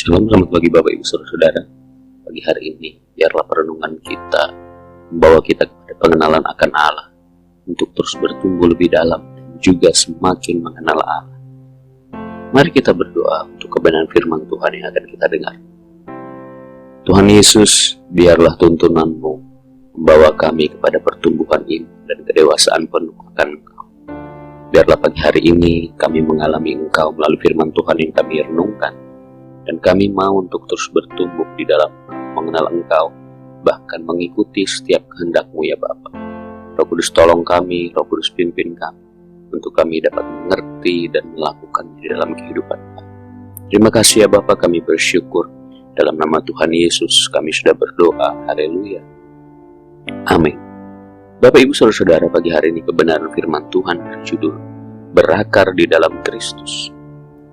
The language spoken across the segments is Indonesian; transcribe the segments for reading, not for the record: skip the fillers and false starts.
Shalom, selamat pagi Bapak Ibu Saudara-saudara. Pagi hari ini, biarlah perenungan kita membawa kita kepada pengenalan akan Allah untuk terus bertumbuh lebih dalam dan juga semakin mengenal Allah. Mari kita berdoa untuk kebenaran firman Tuhan yang akan kita dengar. Tuhan Yesus, biarlah tuntunan-Mu membawa kami kepada pertumbuhan iman dan kedewasaan penuh akan Engkau. Biarlah pagi hari ini kami mengalami Engkau melalui firman Tuhan yang kami renungkan. Dan kami mau untuk terus bertumbuh di dalam mengenal Engkau, bahkan mengikuti setiap kehendak-Mu ya Bapa. Roh Kudus tolong kami, Roh Kudus pimpin kami, untuk kami dapat mengerti dan melakukannya di dalam kehidupan kami. Terima kasih ya Bapa, kami bersyukur. Dalam nama Tuhan Yesus kami sudah berdoa, haleluya. Amin. Bapak Ibu Saudara-saudara, pagi hari ini kebenaran firman Tuhan berjudul Berakar di dalam Kristus.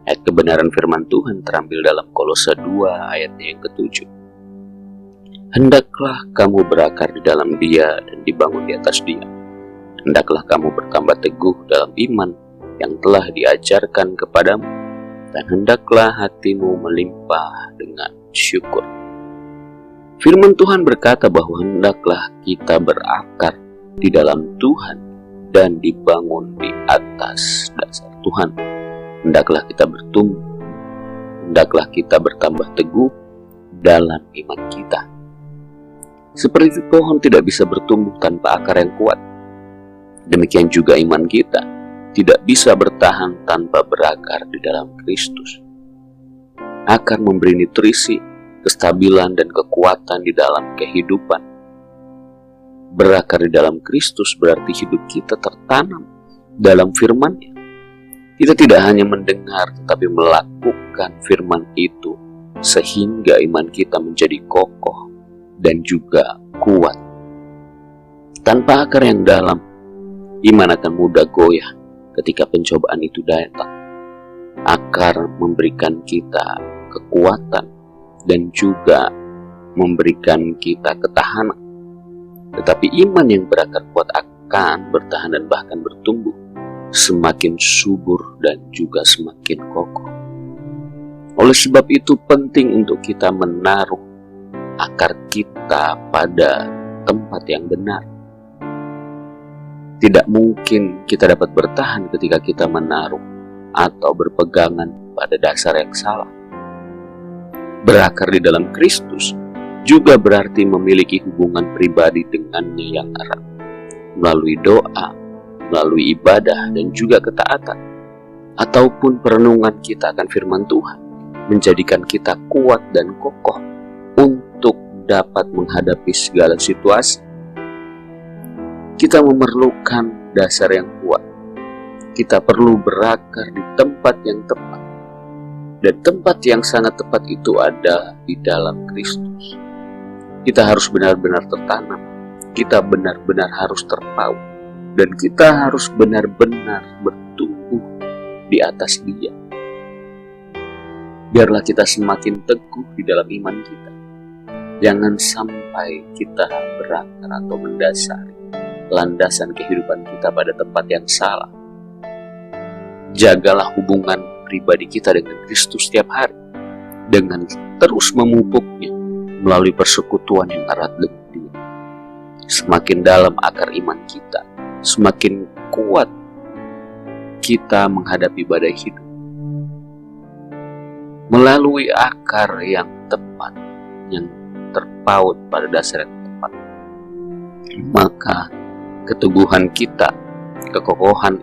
Ayat kebenaran firman Tuhan terambil dalam Kolose 2 ayatnya yang ke-7. Hendaklah kamu berakar di dalam Dia dan dibangun di atas Dia. Hendaklah kamu bertambah teguh dalam iman yang telah diajarkan kepadamu, dan hendaklah hatimu melimpah dengan syukur. Firman Tuhan berkata bahwa hendaklah kita berakar di dalam Tuhan dan dibangun di atas dasar Tuhan. Hendaklah kita bertumbuh, hendaklah kita bertambah teguh dalam iman kita. Seperti pohon tidak bisa bertumbuh tanpa akar yang kuat, demikian juga iman kita tidak bisa bertahan tanpa berakar di dalam Kristus. Akar memberi nutrisi, kestabilan dan kekuatan di dalam kehidupan. Berakar di dalam Kristus berarti hidup kita tertanam dalam firman-Nya. Kita tidak hanya mendengar, tetapi melakukan firman itu, sehingga iman kita menjadi kokoh dan juga kuat. Tanpa akar yang dalam, iman akan mudah goyah ketika pencobaan itu datang. Akar memberikan kita kekuatan dan juga memberikan kita ketahanan. Tetapi iman yang berakar kuat akan bertahan dan bahkan bertumbuh, semakin subur dan juga semakin kokoh. Oleh sebab itu penting untuk kita menaruh akar kita pada tempat yang benar. Tidak mungkin kita dapat bertahan ketika kita menaruh atau berpegangan pada dasar yang salah. Berakar di dalam Kristus juga berarti memiliki hubungan pribadi dengannya yang erat, melalui doa, melalui ibadah dan juga ketaatan, ataupun perenungan kita akan firman Tuhan, menjadikan kita kuat dan kokoh untuk dapat menghadapi segala situasi. Kita memerlukan dasar yang kuat. Kita perlu berakar di tempat yang tepat, dan tempat yang sangat tepat itu ada di dalam Kristus. Kita harus benar-benar tertanam, kita benar-benar harus terpaut, dan kita harus benar-benar bertumbuh di atas Dia. Biarlah kita semakin teguh di dalam iman kita. Jangan sampai kita berakar atau mendasari landasan kehidupan kita pada tempat yang salah. Jagalah hubungan pribadi kita dengan Kristus setiap hari, dengan terus memupuknya melalui persekutuan yang erat dengan Dia. Semakin dalam akar iman kita, semakin kuat kita menghadapi badai hidup. Melalui akar yang tepat, yang terpaut pada dasar yang tepat, maka keteguhan kita, kekokohan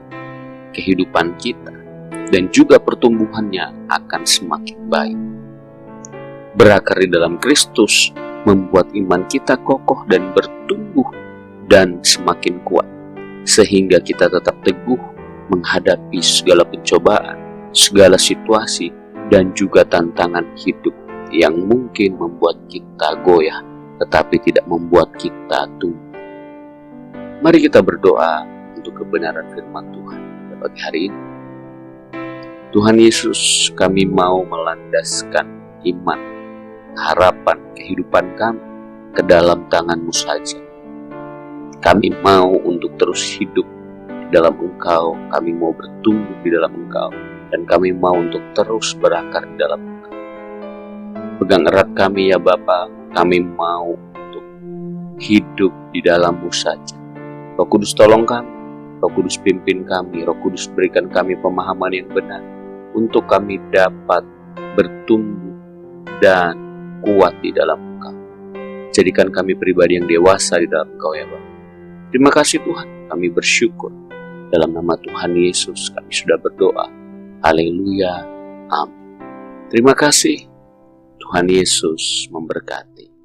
kehidupan kita, dan juga pertumbuhannya akan semakin baik. Berakar di dalam Kristus membuat iman kita kokoh dan bertumbuh dan semakin kuat, sehingga kita tetap teguh menghadapi segala pencobaan, segala situasi, dan juga tantangan hidup yang mungkin membuat kita goyah, tetapi tidak membuat kita tumbuh. Mari kita berdoa untuk kebenaran firman Tuhan pada pagi hari ini. Tuhan Yesus, kami mau melandaskan iman, harapan, kehidupan kami ke dalam tangan-Mu saja. Kami mau untuk terus hidup di dalam Engkau, kami mau bertumbuh di dalam Engkau, dan kami mau untuk terus berakar di dalam Engkau. Pegang erat kami ya Bapa, kami mau untuk hidup di dalam-Mu saja. Roh Kudus tolong kami, Roh Kudus pimpin kami, Roh Kudus berikan kami pemahaman yang benar untuk kami dapat bertumbuh dan kuat di dalam Engkau. Jadikan kami pribadi yang dewasa di dalam Engkau ya Bapa. Terima kasih Tuhan, kami bersyukur. Dalam nama Tuhan Yesus kami sudah berdoa. Haleluya, amin. Terima kasih. Tuhan Yesus memberkati.